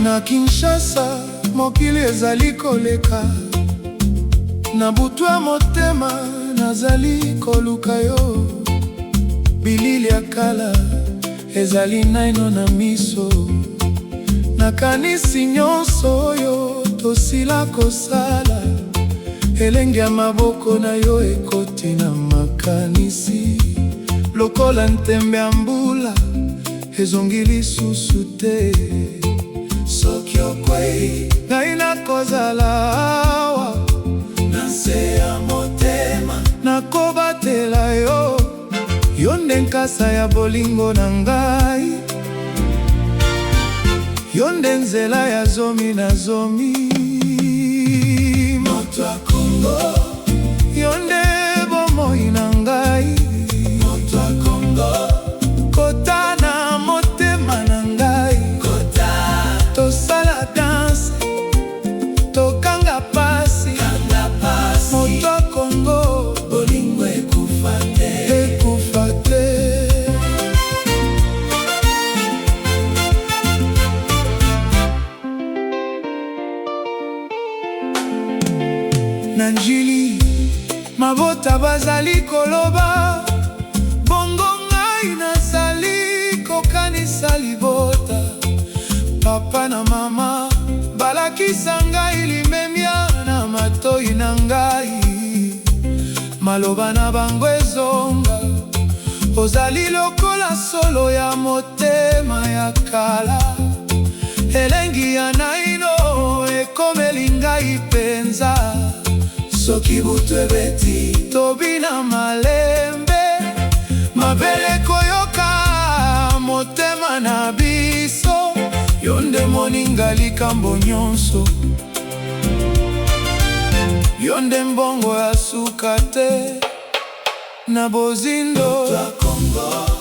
Na Kinshasa mokili ezali koleka, na butu ya motema nazali koluka yo. Bilili ya kala ezali naino na miso, nakanisi nyonso oyo tosila kosala. Elenge ya maboko na yo ekoti na makanisi, lokola ntembe ya mbula ezongi lisusu te. Soki okwei ngai nakozala awa na nse ya motema, nakobatela yo, yo nde nkasa ya bolingo na ngai, yo nde nzela ya zomi na zomi. Moto ya Kongo, yo nde bomoi na ngai. Moto ya Kongo, kota na motema na ngai. Kota tosala danse, tokanga pasi. Moto ya Kongo, bolingo ekufa te. Ekufa te. Na njili mabota bazali koloba, bongo ngai nazali kokanisa libota. Papa na mama balakisa ngai limemia na matoi na ngai, maloba na bango ezonga. Ozali lokola solo ya motema ya kala, elengi ya naino ekomeli ngai penza. Soki butu ebeti tobina malembe, mabele koyoka motema na biso. Yo nde moninga likambo nyonso, yo nde mbongo ya suka te na bozindo. Moto ya Kongo.